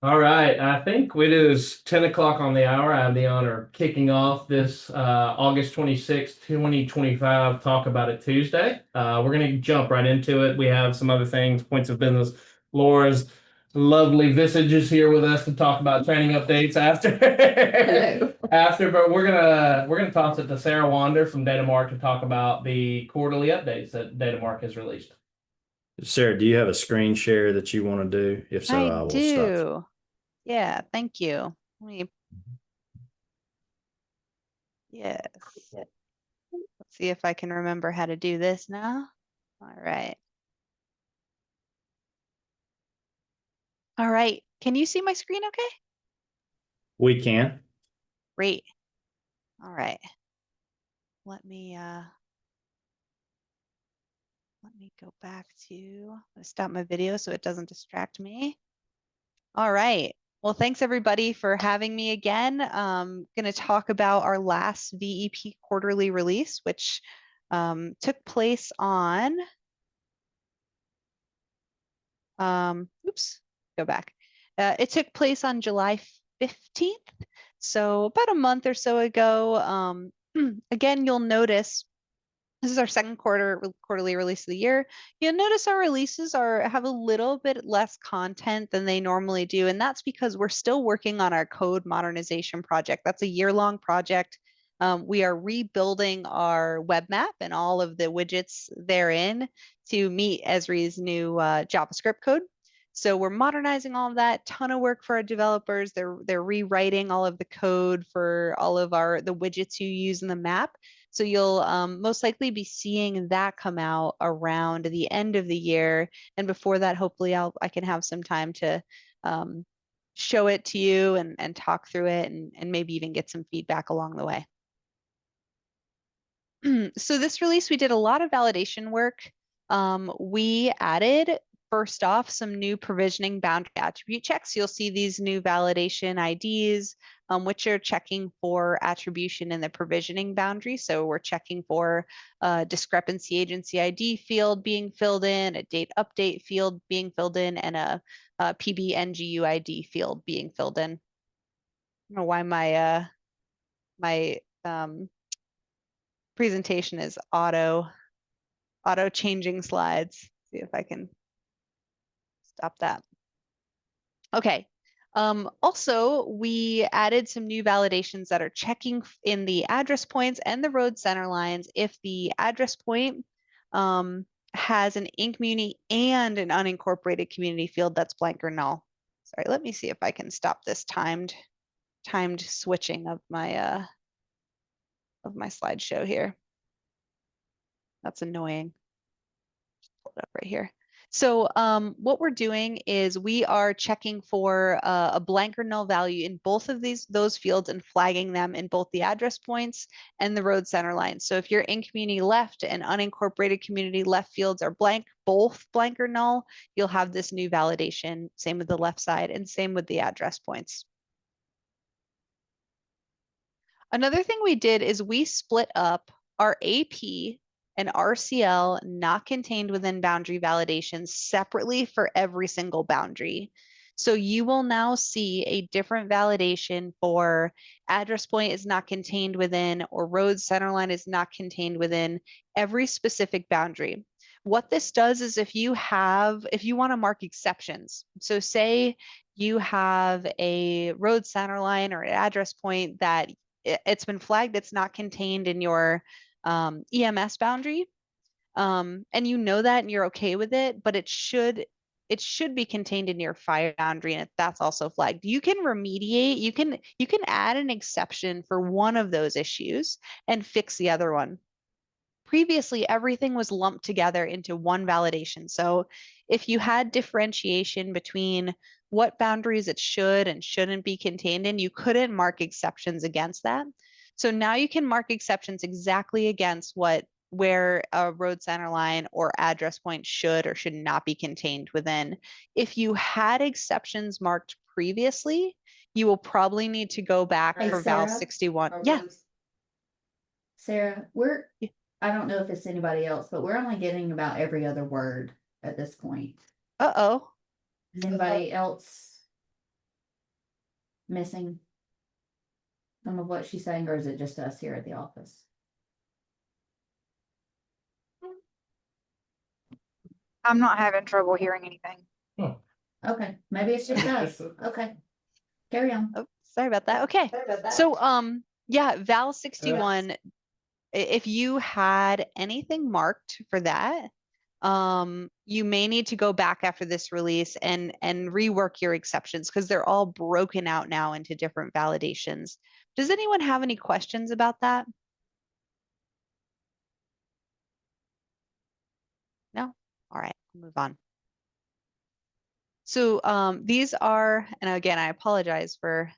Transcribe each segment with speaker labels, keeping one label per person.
Speaker 1: All right, I think it is 10 o'clock on the hour. I have the honor of kicking off this August 26th, 2025 Talk About It Tuesday. We're going to jump right into it. We have some other things, points of business. Laura's lovely visage is here with us to talk about training updates after.
Speaker 2: Hello.
Speaker 1: After, but we're gonna toss it to Sarah Wander from DataMark to talk about the quarterly updates that DataMark has released.
Speaker 3: Sarah, do you have a screen share that you want to do? If so,
Speaker 2: I
Speaker 3: I will stop.
Speaker 2: do. Yeah, thank you. Let me, yes. Let's see if I can remember how to do this now. All right. All right. Can you see my screen okay?
Speaker 3: We can.
Speaker 2: Great. All right. Let me go back to stop my video so it doesn't distract me. All right. Well, thanks everybody for having me again. Going to talk about our last VEP quarterly release, which took place on, oops, go back. It took place on July 15th, so about a month or so ago. Again, you'll notice this is our second quarterly release of the year. You'll notice our releases have a little bit less content than they normally do, and that's because we're still working on our code modernization project. That's a year-long project. We are rebuilding our web map and all of the widgets therein to meet Esri's new JavaScript code. So we're modernizing all of that. Ton of work for our developers. They're rewriting all of the code for all of the widgets you use in the map. So you'll most likely be seeing that come out around the end of the year. And before that, hopefully I can have some time to show it to you and talk through it and maybe even get some feedback along the way. So this release, we did a lot of validation work. We added, first off, some new provisioning boundary attribute checks. You'll see these new validation IDs, which are checking for attribution in the provisioning boundary. So we're checking for a discrepancy agency ID field being filled in, a date update field being filled in, and a PB NGU ID field being filled in. I don't know why my presentation is auto changing slides. See if I can stop that. Okay. Also, we added some new validations that are checking in the address points and the road center lines if the address point has an in-community and an unincorporated community field that's blank or null. Sorry, let me see if I can stop this timed switching of my slideshow here. That's annoying. Just pull it up right here. So what we're doing is we are checking for a blank or null value in both of those fields and flagging them in both the address points and the road center lines. So if your in community left and unincorporated community left fields are blank, both blank or null, you'll have this new validation. Same with the left side and same with the address points. Another thing we did is we split up our AP and RCL not contained within boundary validations separately for every single boundary. So you will now see a different validation for address point is not contained within or road centerline is not contained within every specific boundary. What this does is if you want to mark exceptions, so say you have a road centerline or an address point that it's been flagged, it's not contained in your EMS boundary, and you know that and you're okay with it, but it should be contained in your fire boundary, and that's also flagged. You can remediate, you can add an exception for one of those issues and fix the other one. Previously, everything was lumped together into one validation. So if you had differentiation between what boundaries it should and shouldn't be contained in, you couldn't mark exceptions against that. So now you can mark exceptions exactly against where a road center line or address point should or should not be contained within. If you had exceptions marked previously, you will probably need to go back
Speaker 4: Hey,
Speaker 2: for Val
Speaker 4: Sarah,
Speaker 2: 61. Yeah.
Speaker 4: Sarah, I don't know if it's anybody else, but we're only getting about every other word at this point.
Speaker 2: Uh-oh.
Speaker 4: Is anybody else? missing some of what she's saying, or is it just us here at the office?
Speaker 5: I'm not having trouble hearing anything.
Speaker 4: Okay, maybe it's just us. Okay. Carry on.
Speaker 2: Oh, sorry about that. Okay. So, yeah, Val 61, if you had anything marked for that, you may need to go back after this release and rework your exceptions because they're all broken out now into different validations. Does anyone have any questions about that? No? All right, move on. So these are, and again, I apologize for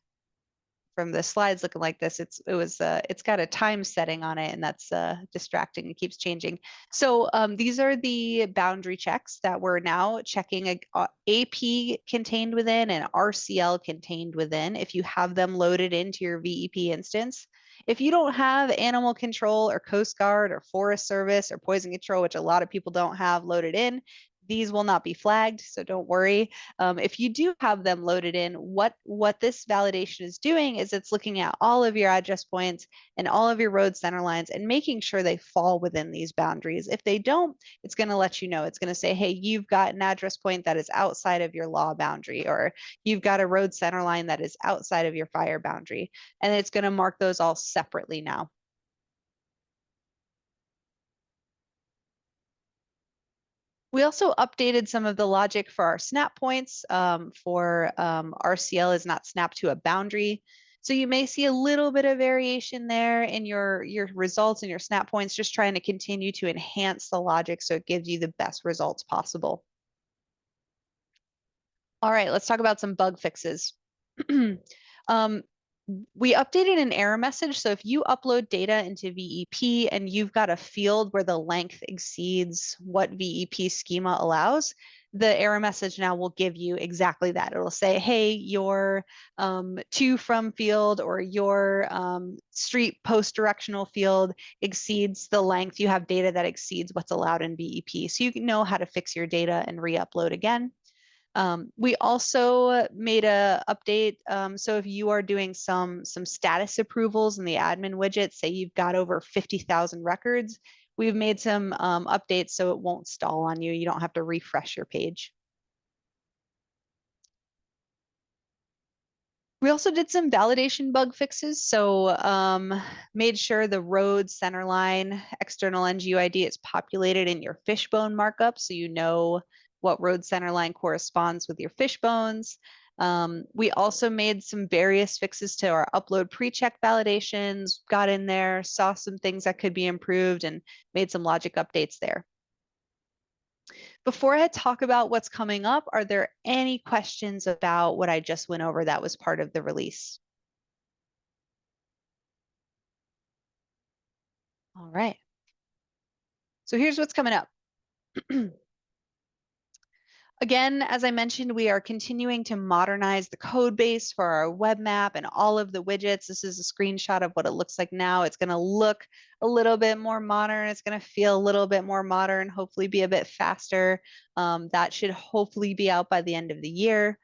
Speaker 2: from the slides looking like this. It's got a time setting on it, and that's distracting. It keeps changing. So these are the boundary checks that we're now checking AP contained within and RCL contained within. If you have them loaded into your VEP instance. If you don't have animal control or Coast Guard or Forest Service or poison control, which a lot of people don't have loaded in, these will not be flagged, so don't worry. If you do have them loaded in, what this validation is doing is it's looking at all of your address points and all of your road center lines and making sure they fall within these boundaries. If they don't, it's going to let you know. It's going to say, hey, you've got an address point that is outside of your law boundary, or you've got a road center line that is outside of your fire boundary. And it's going to mark those all separately now. We also updated some of the logic for our snap points. For RCL is not snapped to a boundary. So you may see a little bit of variation there in your results and your snap points, just trying to continue to enhance the logic so it gives you the best results possible. All right, let's talk about some bug fixes. We updated an error message. So if you upload data into VEP and you've got a field where the length exceeds what VEP schema allows, the error message now will give you exactly that. It'll say, hey, your to from field or your street post directional field exceeds the length. You have data that exceeds what's allowed in VEP. So you can know how to fix your data and re-upload again. We also made a update. So if you are doing some status approvals in the admin widget, say you've got over 50,000 records, we've made some updates so it won't stall on you. You don't have to refresh your page. We also did some validation bug fixes. So made sure the road centerline external NGUID is populated in your fishbone markup so you know what road centerline corresponds with your fishbones. We also made some various fixes to our upload pre-check validations, got in there, saw some things that could be improved, and made some logic updates there. Before I talk about what's coming up, are there any questions about what I just went over that was part of the release? All right. So here's what's coming up. Again, as I mentioned, we are continuing to modernize the code base for our web map and all of the widgets. This is a screenshot of what it looks like now. It's going to look a little bit more modern. It's going to feel a little bit more modern, hopefully be a bit faster. That should hopefully be out by the end of the year.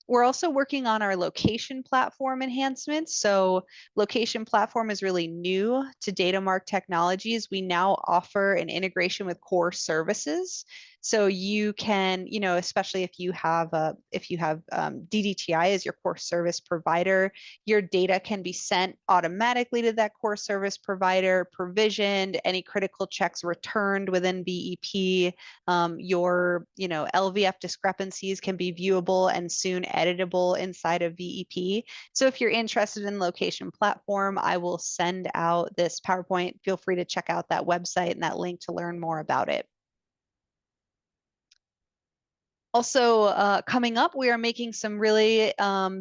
Speaker 2: We're also working on our location platform enhancements. So location platform is really new to DATAMARK technologies. We now offer an integration with core services. So you can, especially if you have DDTI as your core service provider, your data can be sent automatically to that core service provider, provisioned, any critical checks returned within VEP. Your, LVF discrepancies can be viewable and soon editable inside of VEP. So if you're interested in location platform, I will send out this PowerPoint. Feel free to check out that website and that link to learn more about it. Also, coming up, we are making some really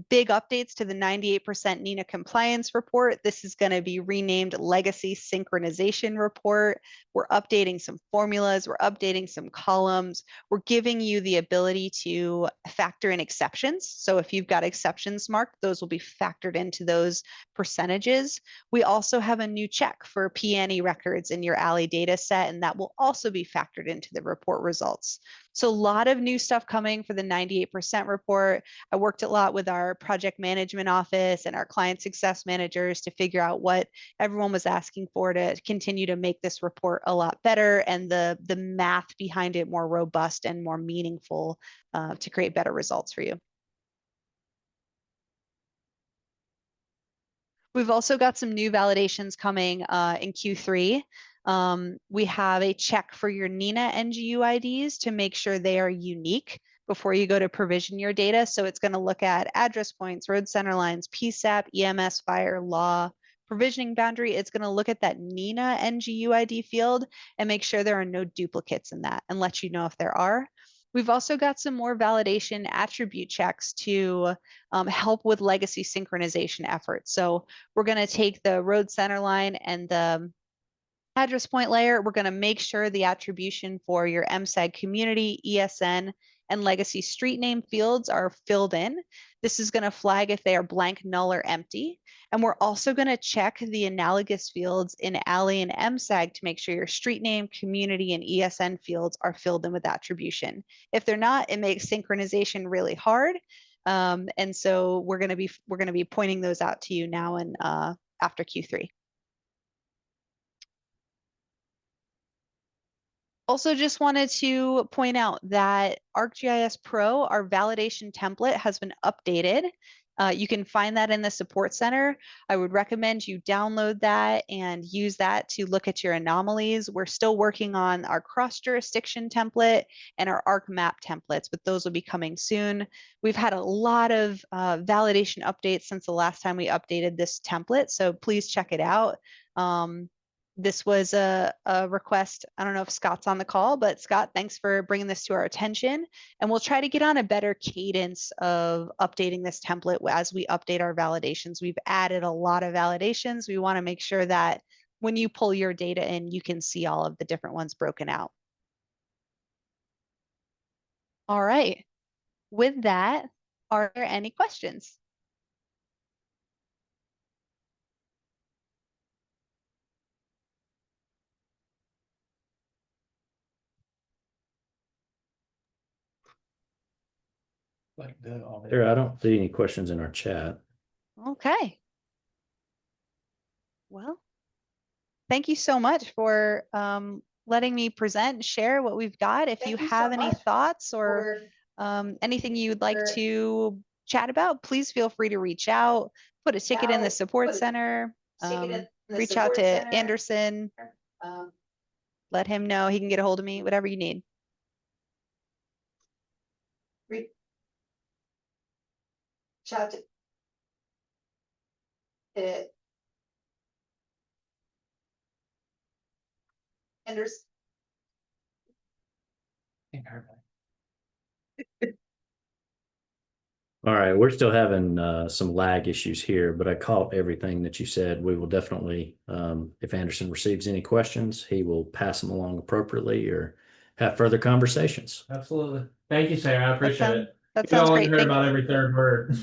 Speaker 2: big updates to the 98% NINA compliance report. This is going to be renamed Legacy Synchronization Report. We're updating some formulas. We're updating some columns. We're giving you the ability to factor in exceptions. So if you've got exceptions marked, those will be factored into those percentages. We also have a new check for PNE records in your ALI data set, and that will also be factored into the report results. So a lot of new stuff coming for the 98% report. I worked a lot with our project management office and our client success managers to figure out what everyone was asking for to continue to make this report a lot better and the math behind it more robust and more meaningful to create better results for you. We've also got some new validations coming in Q3. We have a check for your NINA NGU IDs to make sure they are unique before you go to provision your data. So it's going to look at address points, road center lines, PSAP, EMS, fire, law, provisioning boundary. It's going to look at that NINA NGU ID field and make sure there are no duplicates in that and let you know if there are. We've also got some more validation attribute checks to help with legacy synchronization efforts. So we're going to take the road center line and the address point layer. We're going to make sure the attribution for your MSAG community, ESN, and legacy street name fields are filled in. This is going to flag if they are blank, null, or empty. And we're also going to check the analogous fields in ALI and MSAG to make sure your street name, community, and ESN fields are filled in with attribution. If they're not, it makes synchronization really hard. And so we're going to be pointing those out to you now and after Q3. Also just wanted to point out that ArcGIS Pro, our validation template, has been updated. You can find that in the support center. I would recommend you download that and use that to look at your anomalies. We're still working on our cross-jurisdiction template and our ArcMap templates, but those will be coming soon. We've had a lot of validation updates since the last time we updated this template, so please check it out. This was a request. I don't know if Scott's on the call, but Scott, thanks for bringing this to our attention. And we'll try to get on a better cadence of updating this template as we update our validations. We've added a lot of validations. We want to make sure that when you pull your data in, you can see all of the different ones broken out. All right. With that, are there any questions?
Speaker 3: Sarah, I don't see any questions in our chat.
Speaker 2: Okay. Well, thank you so much for letting me present and share what we've got. If you have any thoughts or anything you'd like to chat about, please feel free to reach out, put a ticket in the support center, reach out to Anderson, let him know he can get a hold of me, whatever you need. Chat to Anderson.
Speaker 3: All right, we're still having some lag issues here, but I caught everything that you said. We will definitely, if Anderson receives any questions, he will pass them along appropriately or have further conversations.
Speaker 1: Absolutely. Thank you, Sarah. I appreciate it.
Speaker 2: That
Speaker 1: You
Speaker 2: sounds
Speaker 1: only
Speaker 2: great.
Speaker 1: heard about every third word.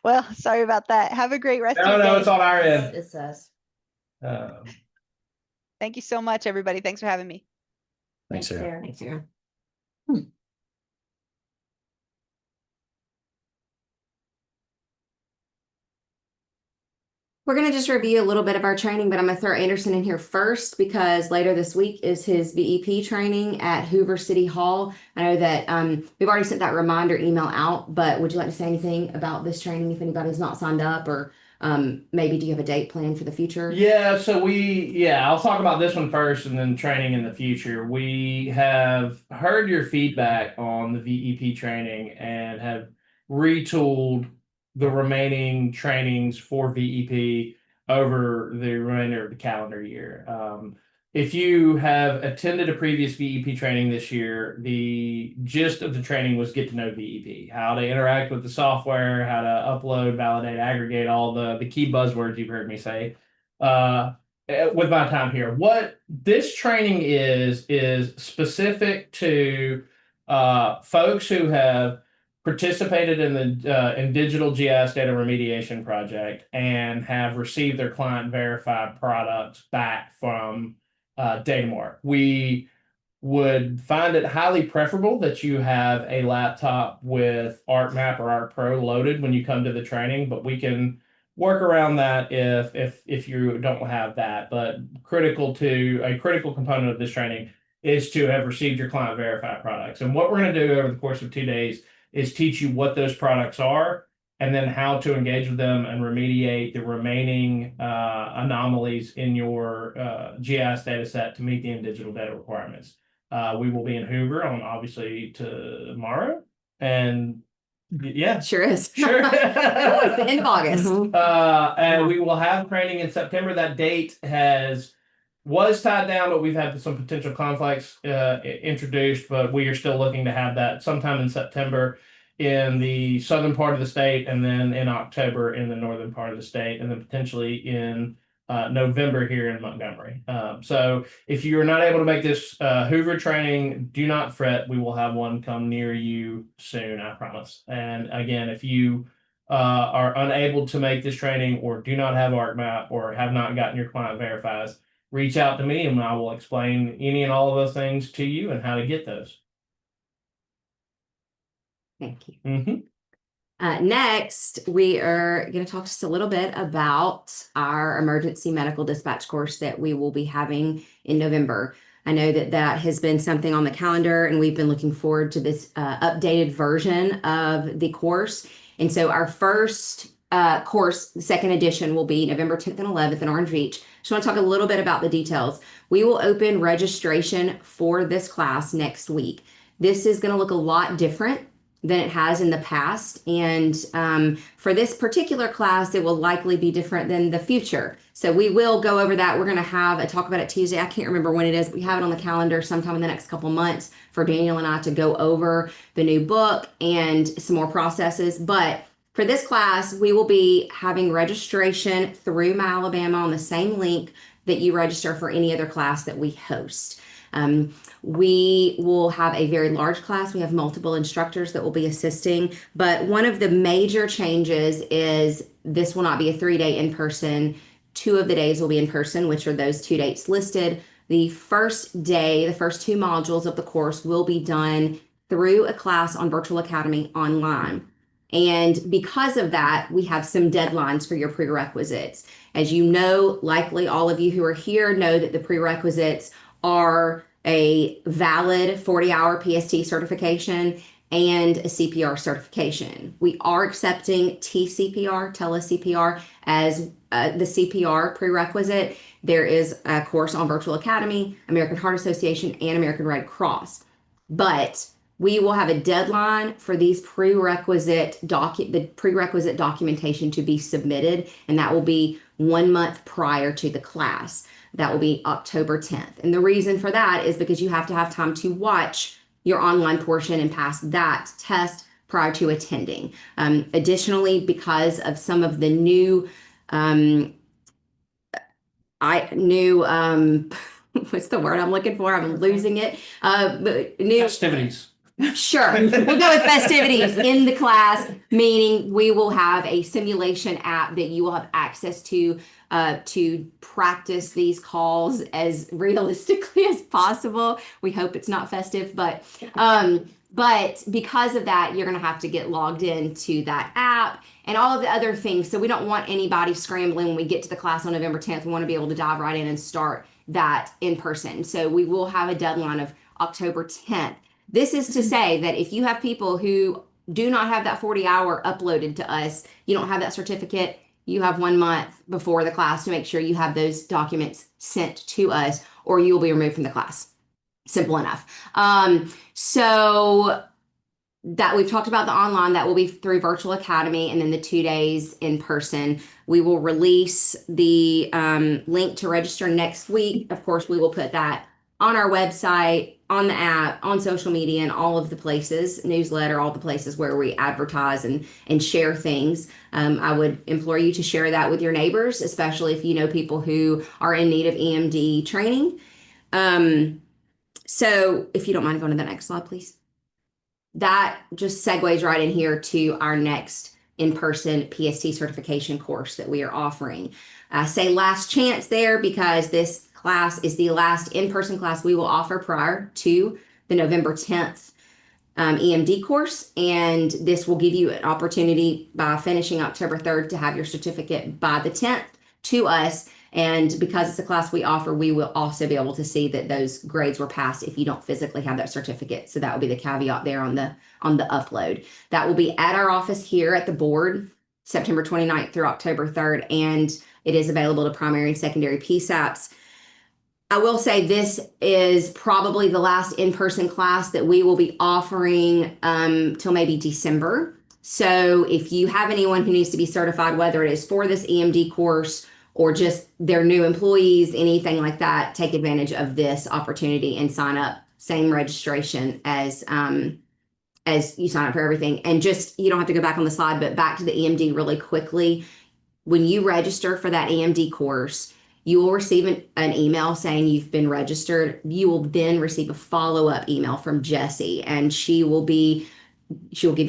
Speaker 2: Well, sorry about that. Have a great rest of
Speaker 1: No,
Speaker 2: your day.
Speaker 1: it's on our end.
Speaker 4: It says.
Speaker 2: Thank you so much, everybody. Thanks for having me.
Speaker 3: Thanks, Sarah.
Speaker 4: Thanks, Sarah.
Speaker 6: We're going to just review a little bit of our training, but I'm going to throw Anderson in here first because later this week is his VEP training at Hoover City Hall. I know that we've already sent that reminder email out, but would you like to say anything about this training if anybody's not signed up, or maybe do you have a date planned for the future?
Speaker 1: Yeah, so I'll talk about this one first and then training in the future. We have heard your feedback on the VEP training and have retooled the remaining trainings for VEP over the remainder of the calendar year. If you have attended a previous VEP training this year, the gist of the training was get to know VEP, how to interact with the software, how to upload, validate, aggregate, all the key buzzwords you've heard me say with my time here. What this training is specific to folks who have participated in the digital GIS data remediation project and have received their client verified products back from DATAMARK. We would find it highly preferable that you have a laptop with ArcMap or Arc Pro loaded when you come to the training, but we can work around that if you don't have that. But a critical component of this training is to have received your client verified products. And what we're going to do over the course of 2 days is teach you what those products are and then how to engage with them and remediate the remaining anomalies in your GIS data set to meet the in-digital data requirements. We will be in Hoover on obviously tomorrow, and yeah,
Speaker 6: Sure is.
Speaker 1: sure.
Speaker 6: The end of August.
Speaker 1: And we will have training in September. That date was tied down, but we've had some potential conflicts introduced, but we are still looking to have that sometime in September in the southern part of the state, and then in October in the northern part of the state, and then potentially in November here in Montgomery. So if you are not able to make this Hoover training, do not fret. We will have one come near you soon, I promise. And again, if you are unable to make this training or do not have ArcMap or have not gotten your client verifies, reach out to me and I will explain any and all of those things to you and how to get those.
Speaker 6: Thank you.
Speaker 1: Mm-hmm.
Speaker 6: Next, we are going to talk just a little bit about our emergency medical dispatch course that we will be having in November. I know that that has been something on the calendar, and we've been looking forward to this updated version of the course. And so our first course, the second edition, will be November 10th and 11th in Orange Beach. Just want to talk a little bit about the details. We will open registration for this class next week. This is going to look a lot different than it has in the past. And for this particular class, it will likely be different than the future. So we will go over that. We're going to have a talk about it Tuesday. I can't remember when it is. We have it on the calendar sometime in the next couple months for Daniel and I to go over the new book and some more processes. But for this class, we will be having registration through My Alabama on the same link that you register for any other class that we host. We will have a very large class. We have multiple instructors that will be assisting, but one of the major changes is this will not be a 3-day in-person. 2 of the days will be in person, which are those 2 dates listed. The first day, the first 2 modules of the course will be done through a class on Virtual Academy online. And because of that, we have some deadlines for your prerequisites. As you know, likely all of you who are here know that the prerequisites are a valid 40-hour PST certification and a CPR certification. We are accepting TCPR, tele-CPR, as the CPR prerequisite. There is a course on Virtual Academy, American Heart Association, and American Red Cross. But we will have a deadline for these the prerequisite documentation to be submitted, and that will be 1 month prior to the class. That will be October 10th. And the reason for that is because you have to have time to watch your online portion and pass that test prior to attending. Additionally, because of some of the new what's the word I'm looking for? I'm losing it. New
Speaker 1: Festivities.
Speaker 6: Sure. We'll go with festivities in the class, meaning we will have a simulation app that you will have access to practice these calls as realistically as possible. We hope it's not festive, but because of that, you're going to have to get logged into that app and all of the other things. So we don't want anybody scrambling when we get to the class on November 10th. We want to be able to dive right in and start that in person. So we will have a deadline of October 10th. This is to say that if you have people who do not have that 40-hour uploaded to us, you don't have that certificate, you have 1 month before the class to make sure you have those documents sent to us, or you will be removed from the class. Simple enough. So that we've talked about the online, that will be through Virtual Academy, and then the 2 days in person. We will release the link to register next week. Of course, we will put that on our website, on the app, on social media, and all of the places, newsletter, all the places where we advertise and share things. I would implore you to share that with your neighbors, especially if you know people who are in need of EMD training. So if you don't mind going to the next slide, please. That just segues right in here to our next in-person PST certification course that we are offering. I say last chance there because this class is the last in-person class we will offer prior to the November 10th EMD course. And this will give you an opportunity by finishing October 3rd to have your certificate by the 10th to us. And because it's a class we offer, we will also be able to see that those grades were passed if you don't physically have that certificate. So that will be the caveat there on the upload. That will be at our office here at the board, September 29th through October 3rd. And it is available to primary and secondary PSAPs. I will say this is probably the last in-person class that we will be offering till maybe December. So if you have anyone who needs to be certified, whether it is for this EMD course or just their new employees, anything like that, take advantage of this opportunity and sign up. Same registration as you sign up for everything. And just, you don't have to go back on the slide, but back to the EMD really quickly. When you register for that EMD course, you will receive an email saying you've been registered. You will then receive a follow-up email from Jessie, and she'll give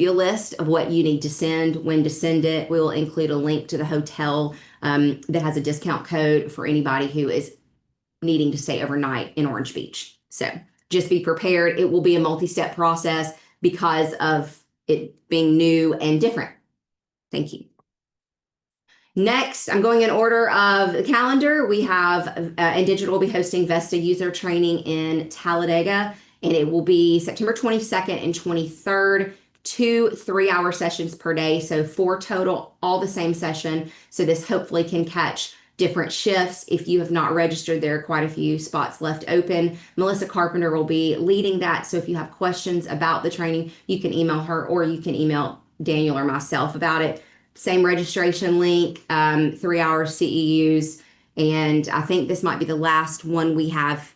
Speaker 6: you a list of what you need to send, when to send it. We'll include a link to the hotel that has a discount code for anybody who is needing to stay overnight in Orange Beach. So just be prepared. It will be a multi-step process because of it being new and different. Thank you. Next, I'm going in order of the calendar. We have, and Digital will be hosting Vesta user training in Talladega, and it will be September 22nd and 23rd, 2 3-hour sessions per day. So 4 total, all the same session. So this hopefully can catch different shifts. If you have not registered, there are quite a few spots left open. Melissa Carpenter will be leading that. So if you have questions about the training, you can email her or you can email Daniel or myself about it. Same registration link, 3-hour CEUs. And I think this might be the last one we have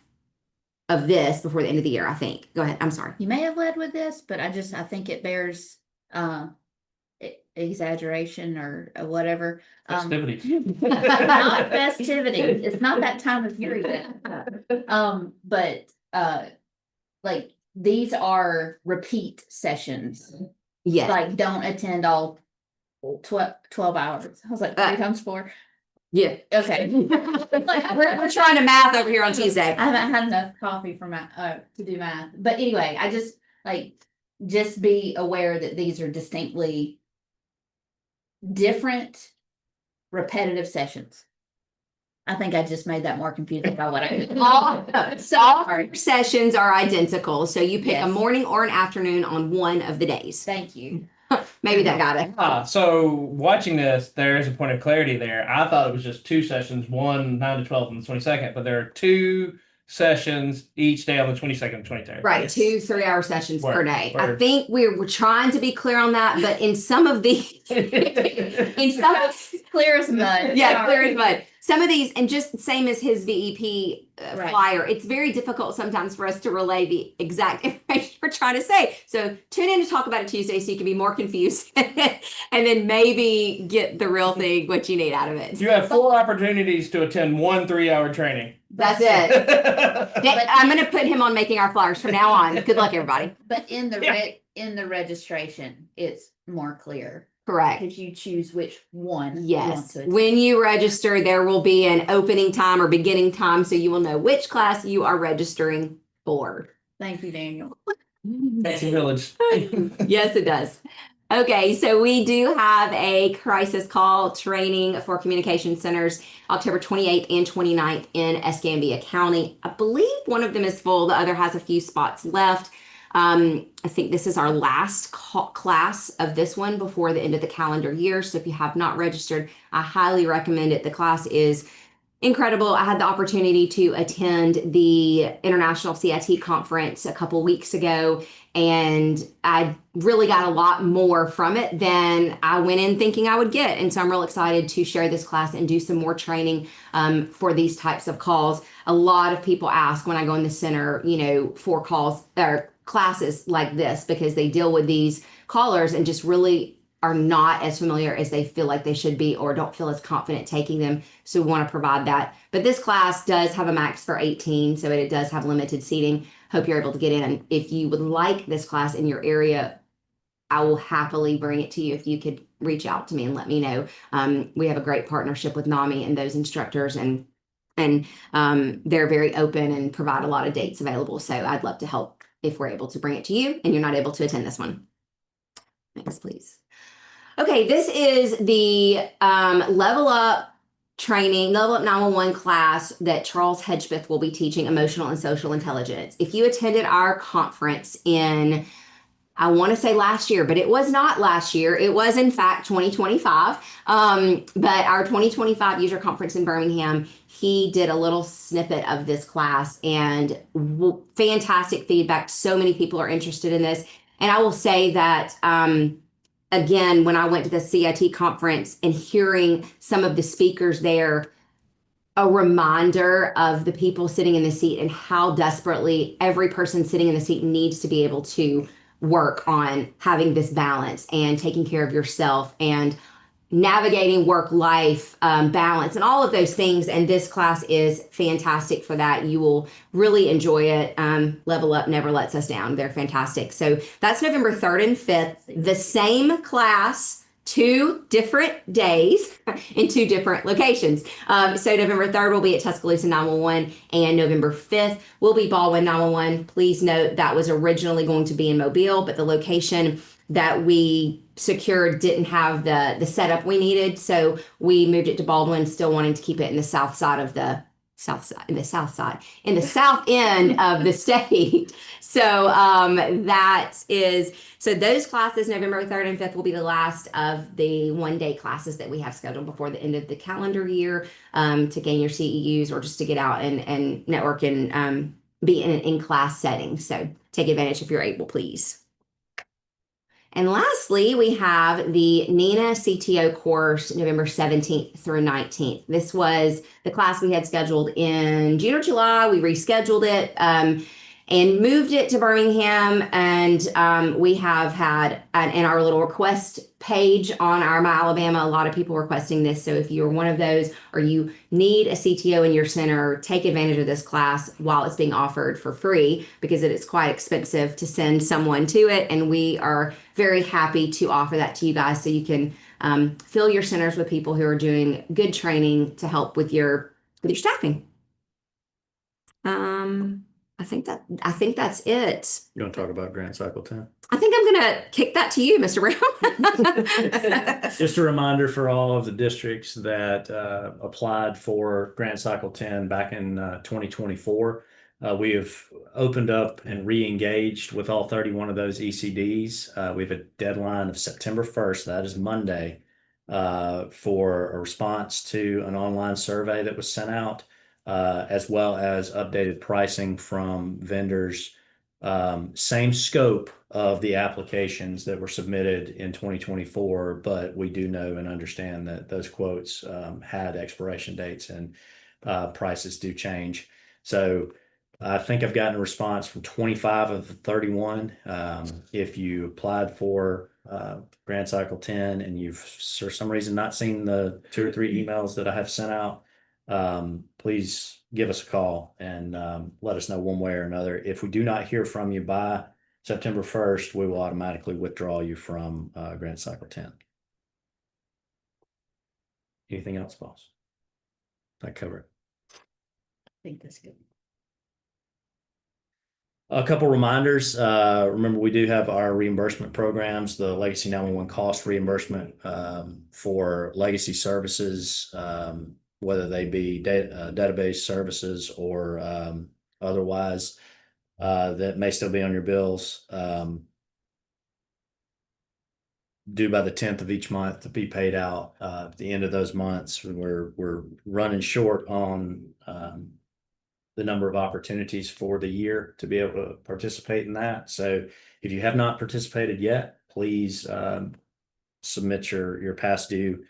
Speaker 6: of this before the end of the year, I think. Go ahead. I'm sorry.
Speaker 4: You may have led with this, but I think it bears exaggeration or whatever.
Speaker 1: Festivities.
Speaker 4: Not festivity. It's not that time of year yet. But like these are repeat sessions.
Speaker 6: Yes.
Speaker 4: Like don't attend all 12 hours. I was like 3 times 4.
Speaker 6: Yeah.
Speaker 4: Okay.
Speaker 6: We're trying to math over here on Tuesday.
Speaker 4: I haven't had enough coffee for to do math. But anyway, I just be aware that these are distinctly different repetitive sessions. I think I just made that more confusing by what I
Speaker 6: All sessions are identical. So you pick
Speaker 4: Yes.
Speaker 6: a morning or an afternoon on one of the days.
Speaker 4: Thank you.
Speaker 6: Maybe that got it.
Speaker 1: So watching this, there is a point of clarity there. I thought it was just 2 sessions, one 9 to 12 on the 22nd, but there are 2 sessions each day on the 22nd and 23rd.
Speaker 6: Right, 2 3-hour sessions per day. I
Speaker 1: Word.
Speaker 6: think we're trying to be clear on that, but in some of these,
Speaker 4: Clear as mud.
Speaker 6: yeah, clear as mud. Some of these, and just same as his VEP
Speaker 4: Right.
Speaker 6: flyer, it's very difficult sometimes for us to relay the exact information we're trying to say. So tune in to talk about it Tuesday so you can be more confused and then maybe get the real thing, what you need out of it.
Speaker 1: You have 4 opportunities to attend 1 3-hour training.
Speaker 6: That's it.
Speaker 4: But-
Speaker 6: I'm going to put him on making our flyers from now on. Good luck, everybody.
Speaker 4: But in the
Speaker 1: Yeah.
Speaker 4: in the registration, it's more clear
Speaker 6: Correct.
Speaker 4: because you choose which one.
Speaker 6: Yes.
Speaker 4: You want to attend.
Speaker 6: When you register, there will be an opening time or beginning time, so you will know which class you are registering for.
Speaker 4: Thank you, Daniel.
Speaker 1: Fancy Village.
Speaker 6: Yes, it does. Okay, so we do have a crisis call training for communication centers October 28th and 29th in Escambia County. I believe one of them is full, the other has a few spots left. I think this is our last class of this one before the end of the calendar year. So if you have not registered, I highly recommend it. The class is incredible. I had the opportunity to attend the International CIT conference a couple weeks ago, and I really got a lot more from it than I went in thinking I would get. And so I'm real excited to share this class and do some more training for these types of calls. A lot of people ask when I go in the center, for calls or classes like this, because they deal with these callers and just really are not as familiar as they feel like they should be or don't feel as confident taking them. So we want to provide that. But this class does have a max for 18, so it does have limited seating. Hope you're able to get in. If you would like this class in your area, I will happily bring it to you if you could reach out to me and let me know. We have a great partnership with NAMI and those instructors, and And they're very open and provide a lot of dates available. So I'd love to help if we're able to bring it to you and you're not able to attend this one. Next, please. Okay, this is the Level Up training, Level Up 911 class that Charles Hedgepeth will be teaching emotional and social intelligence. If you attended our conference in, I want to say last year, but it was not last year. It was in fact 2025. But our 2025 user conference in Birmingham, he did a little snippet of this class and fantastic feedback. So many people are interested in this. And I will say that, again, when I went to the CIT conference and hearing some of the speakers there, a reminder of the people sitting in the seat and how desperately every person sitting in the seat needs to be able to work on having this balance and taking care of yourself and navigating work life balance and all of those things. And this class is fantastic for that. You will really enjoy it. Level Up never lets us down. They're fantastic. So that's November 3rd and 5th, the same class, 2 different days in 2 different locations. So November 3rd will be at Tuscaloosa 911 and November 5th will be Baldwin 911. Please note that was originally going to be in Mobile, but the location that we secured didn't have the setup we needed. So we moved it to Baldwin, still wanting to keep it in the south side, in the south end of the state. So so those classes, November 3rd and 5th, will be the last of the one-day classes that we have scheduled before the end of the calendar year, to gain your CEUs or just to get out and network and be in an in-class setting. So take advantage if you're able, please. And lastly, we have the NINA CTO course, November 17th through 19th. This was the class we had scheduled in June or July. We rescheduled it and moved it to Birmingham. And we have had, in our little request page on our My Alabama, a lot of people requesting this. So if you're one of those or you need a CTO in your center, take advantage of this class while it's being offered for free, because it is quite expensive to send someone to it. And we are very happy to offer that to you guys so you can fill your centers with people who are doing good training to help with your staffing. I think that's it.
Speaker 3: You want to talk about Grant Cycle 10?
Speaker 6: I think I'm going to kick that to you, Mr. Brown.
Speaker 3: Just a reminder for all of the districts that applied for Grant Cycle 10 back in 2024. We have opened up and re-engaged with all 31 of those ECDs. We have a deadline of September 1st, that is Monday, for a response to an online survey that was sent out, as well as updated pricing from vendors. Same scope of the applications that were submitted in 2024, but we do know and understand that those quotes had expiration dates and prices do change. So I think I've gotten a response from 25 of the 31. If you applied for Grant Cycle 10 and you've for some reason not seen the 2 or 3 emails that I have sent out, please give us a call and let us know one way or another. If we do not hear from you by September 1st, we will automatically withdraw you from Grant Cycle 10. Anything else, boss? That cover it?
Speaker 4: I think that's good.
Speaker 3: A couple reminders. Remember, we do have our reimbursement programs, the Legacy 911 cost reimbursement for legacy services, whether they be database services or otherwise, that may still be on your bills, due by the 10th of each month to be paid out at the end of those months. We're running short on the number of opportunities for the year to be able to participate in that. So if you have not participated yet, please submit your past due.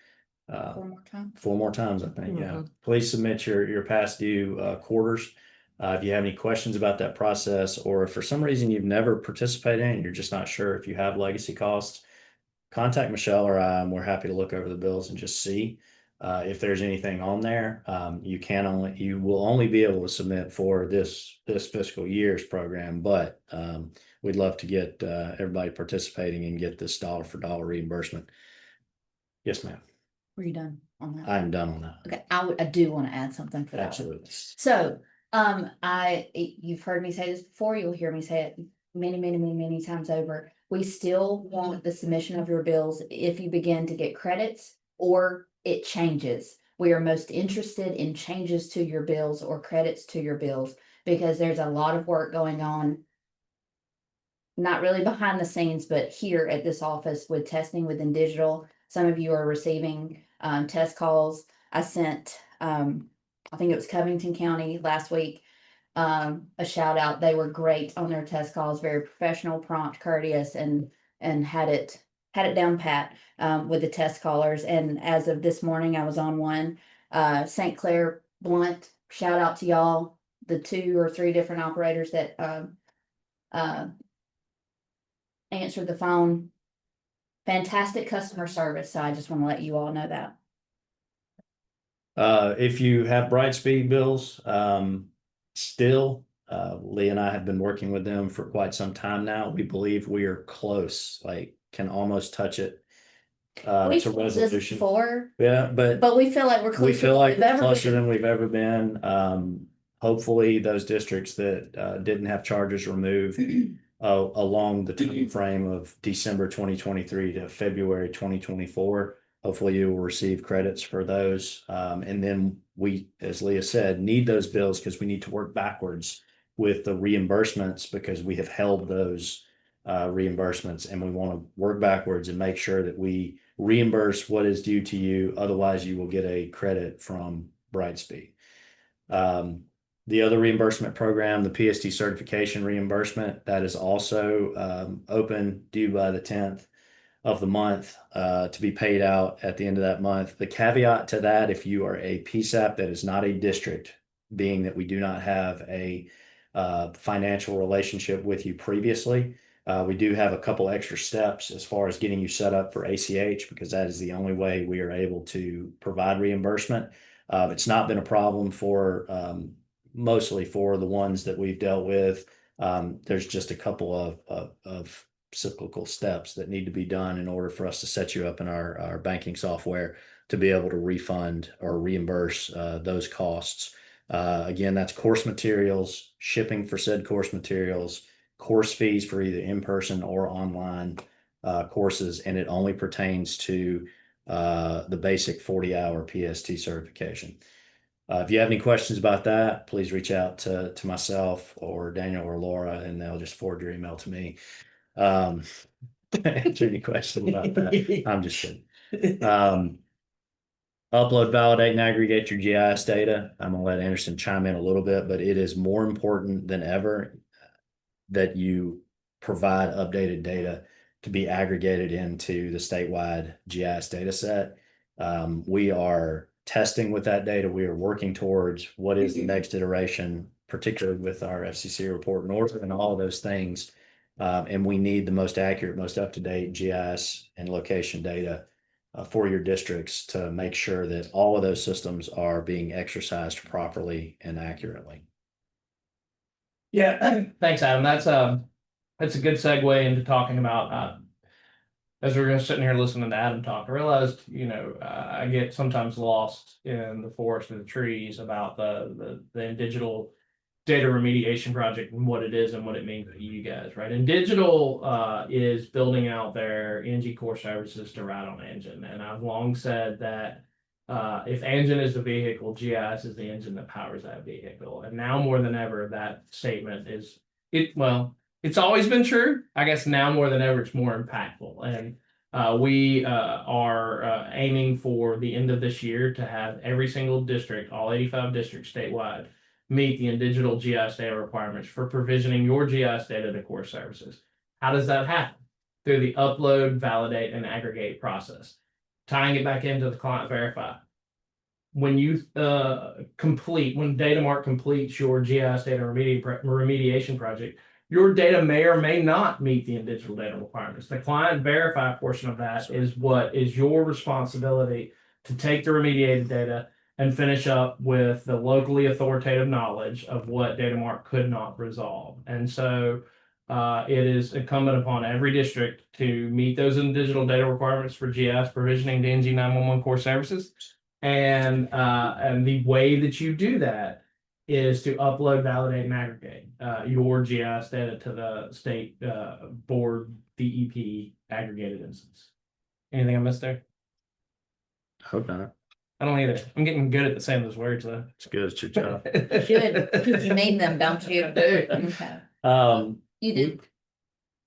Speaker 4: 4 more times.
Speaker 3: 4 more times, I think. Yeah. Please submit your past due quarters. If you have any questions about that process, or if for some reason you've never participated in and you're just not sure if you have legacy costs, contact Michelle or I, and we're happy to look over the bills and just see if there's anything on there. You will only be able to submit for this fiscal year's program, but we'd love to get everybody participating and get this dollar for dollar reimbursement. Yes, ma'am.
Speaker 4: Were you done on that?
Speaker 3: I'm done on that.
Speaker 4: Okay, I do want to add something for that.
Speaker 3: Absolutely.
Speaker 4: So, you've heard me say this before, you'll hear me say it many times over. We still want the submission of your bills if you begin to get credits or it changes. We are most interested in changes to your bills or credits to your bills because there's a lot of work going on. Not really behind the scenes, but here at this office with testing within digital. Some of you are receiving test calls. I sent, I think it was Covington County last week, a shout out. They were great on their test calls, very professional, prompt, courteous, and had it down pat with the test callers. And as of this morning, I was on one. St. Clair Blunt, shout out to y'all, the 2 or 3 different operators that answered the phone. Fantastic customer service. So I just want to let you all know that.
Speaker 3: If you have Brightspeed bills, still, Lee and I have been working with them for quite some time now. We believe we are close, like can almost touch it
Speaker 4: We've
Speaker 3: to
Speaker 4: done this
Speaker 3: resolution.
Speaker 4: before,
Speaker 3: Yeah,
Speaker 4: but we feel like we're closer.
Speaker 3: we feel like
Speaker 4: than we've ever
Speaker 3: closer
Speaker 4: been.
Speaker 3: than we've ever been. Hopefully those districts that didn't have charges removed along the time frame of December 2023 to February 2024. Hopefully you will receive credits for those. And then we, as Leah said, need those bills because we need to work backwards with the reimbursements because we have held those reimbursements and we want to work backwards and make sure that we reimburse what is due to you. Otherwise you will get a credit from Brightspeed. The other reimbursement program, the PST certification reimbursement, that is also open, due by the 10th of the month to be paid out at the end of that month. The caveat to that, if you are a PSAP that is not a district, being that we do not have a financial relationship with you previously, we do have a couple extra steps as far as getting you set up for ACH because that is the only way we are able to provide reimbursement. It's not been a problem for mostly for the ones that we've dealt with. There's just a couple of cyclical steps that need to be done in order for us to set you up in our banking software to be able to refund or reimburse those costs. Again, that's course materials, shipping for said course materials, course fees for either in-person or online courses, and it only pertains to the basic 40-hour PST certification. If you have any questions about that, please reach out to myself or Daniel or Laura, and they'll just forward your email to me. Answer any questions about that. I'm just kidding. Upload, validate, and aggregate your GIS data. I'm gonna let Anderson chime in a little bit, but it is more important than ever that you provide updated data to be aggregated into the statewide GIS data set. We are testing with that data. We are working towards what is the next iteration, particularly with our FCC report in order and all of those things. And we need the most accurate, most up-to-date GIS and location data for your districts to make sure that all of those systems are being exercised properly and accurately.
Speaker 1: Yeah, thanks, Adam. That's a good segue into talking about as we're sitting here listening to Adam talk. I realized, I get sometimes lost in the forest of the trees about the digital data remediation project and what it is and what it means to you guys, right? And digital is building out their NG core services to ride on Engine. And I've long said that if Engine is the vehicle, GIS is the engine that powers that vehicle. And now more than ever, that statement is it's always been true. I guess now more than ever, it's more impactful. And we are aiming for the end of this year to have every single district, all 85 districts statewide, meet the digital GIS data requirements for provisioning your GIS data to core services. How does that happen? Through the upload, validate, and aggregate process. Tying it back into the client verify. When you when DATAMARK completes your GIS data remediation project, your data may or may not meet the digital data requirements. The client verify portion of that is what is your responsibility to take the remediated data and finish up with the locally authoritative knowledge of what DATAMARK could not resolve. And so It is incumbent upon every district to meet those digital data requirements for GIS provisioning to NG 911 core services. And the way that you do that is to upload, validate, and aggregate your GIS data to the state board DEP aggregated instance. Anything I missed there?
Speaker 3: Hope not.
Speaker 1: I don't either. I'm getting good at saying those words though.
Speaker 3: It's good. It's your job.
Speaker 4: Should, because you need them, don't you? Okay. You did.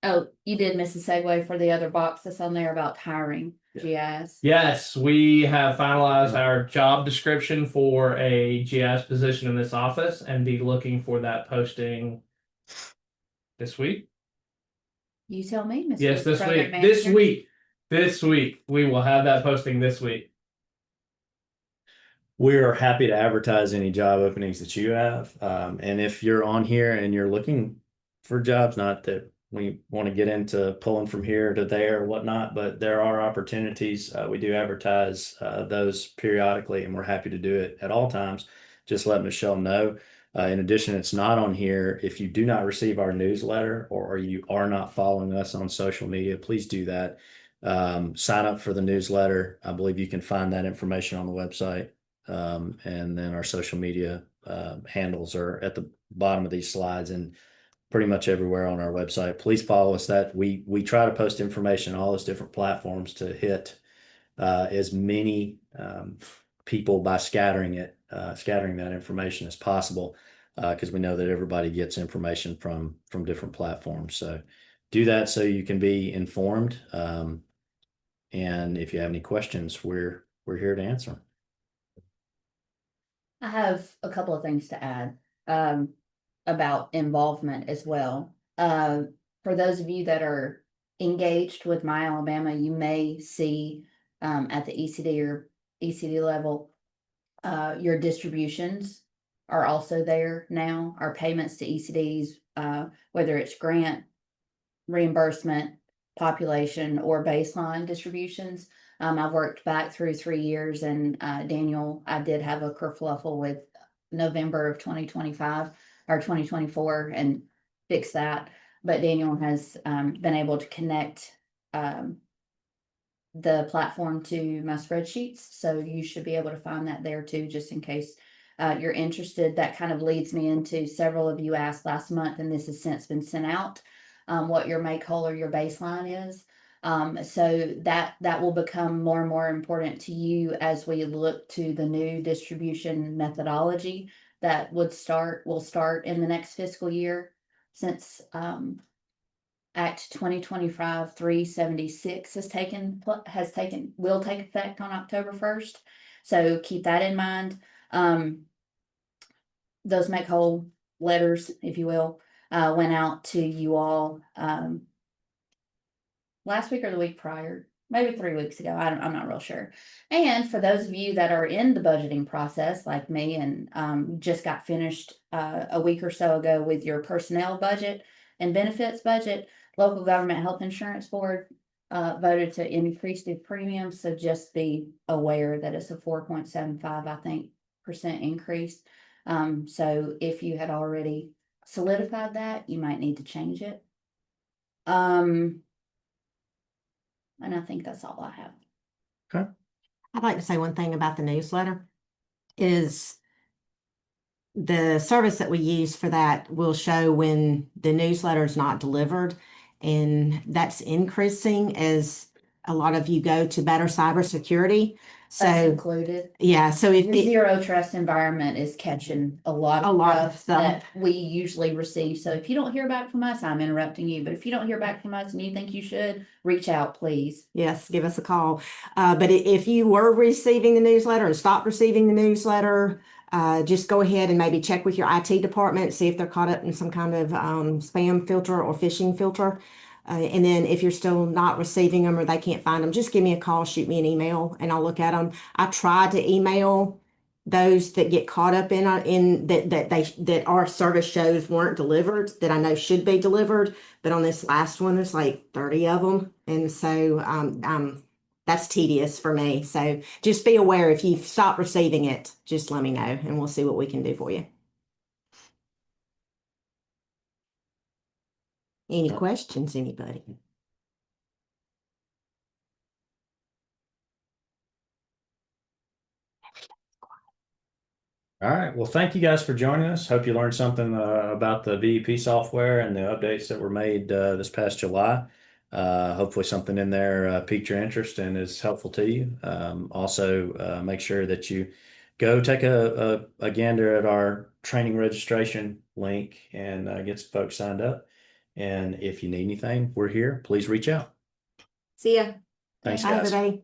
Speaker 4: Oh, you did miss a segue for the other box that's on there about hiring GIS.
Speaker 1: Yes, we have finalized our job description for a GIS position in this office and be looking for that posting this week.
Speaker 4: You tell me, Mr.
Speaker 1: Yes, this
Speaker 4: Program
Speaker 1: week. This
Speaker 4: Manager.
Speaker 1: week. This week. We will have that posting this week.
Speaker 3: We're happy to advertise any job openings that you have. And if you're on here and you're looking for jobs, not that we want to get into pulling from here to there or whatnot, but there are opportunities. We do advertise those periodically, and we're happy to do it at all times. Just let Michelle know. In addition, it's not on here. If you do not receive our newsletter or you are not following us on social media, please do that. Sign up for the newsletter. I believe you can find that information on the website. And then our social media handles are at the bottom of these slides and pretty much everywhere on our website. Please follow us. That we try to post information on all those different platforms to hit as many people by scattering that information as possible, because we know that everybody gets information from different platforms. So do that so you can be informed. And if you have any questions, we're here to answer them.
Speaker 4: I have a couple of things to add about involvement as well. For those of you that are engaged with My Alabama, you may see at the ECD or ECD level, your distributions are also there now. Our payments to ECDs, whether it's grant, reimbursement, population, or baseline distributions. I've worked back through 3 years, and Daniel, I did have a kerfluffle with November of 2025 or 2024 and fix that. But Daniel has been able to connect the platform to my spreadsheets. So you should be able to find that there too, just in case you're interested. That kind of leads me into several of you asked last month, and this has since been sent out, what your make whole or your baseline is. So that will become more and more important to you as we look to the new distribution methodology that will start in the next fiscal year, since Act 2025-376 will take effect on October 1st. So keep that in mind. Those make whole letters, if you will, went out to you all last week or the week prior, maybe 3 weeks ago. I'm not real sure. And for those of you that are in the budgeting process, like me, and just got finished a week or so ago with your personnel budget and benefits budget, local government health insurance board voted to increase the premium. So just be aware that it's a 4.75, I think, % increase. So if you had already solidified that, you might need to change it. And I think that's all I have.
Speaker 3: Okay.
Speaker 7: I'd like to say one thing about the newsletter is the service that we use for that will show when the newsletter is not delivered, and that's increasing as a lot of you go to better cybersecurity.
Speaker 4: That's
Speaker 7: So
Speaker 4: included.
Speaker 7: yeah, so if
Speaker 4: The zero trust environment is catching a lot
Speaker 7: A
Speaker 4: of
Speaker 7: lot of
Speaker 4: stuff that
Speaker 7: stuff.
Speaker 4: we usually receive. So if you don't hear back from us, I'm interrupting you. But if you don't hear back from us and you think you should, reach out, please.
Speaker 7: yes, give us a call. But if you were receiving the newsletter and stopped receiving the newsletter, just go ahead and maybe check with your IT department, see if they're caught up in some kind of spam filter or phishing filter. And then if you're still not receiving them or they can't find them, just give me a call, shoot me an email, and I'll look at them. I try to email those that get caught up in that our service shows weren't delivered, that I know should be delivered. But on this last one, there's like 30 of them. And so that's tedious for me. So just be aware, if you stop receiving it, just let me know and we'll see what we can do for you. Any questions, anybody?
Speaker 3: All right. Well, thank you guys for joining us. Hope you learned something about the VEP software and the updates that were made this past July. Hopefully something in there piqued your interest and is helpful to you. Also, make sure that you go take a gander at our training registration link and get some folks signed up. And if you need anything, we're here. Please reach out.
Speaker 6: See ya.
Speaker 3: Thanks,
Speaker 7: Hi,
Speaker 3: guys.
Speaker 7: everybody.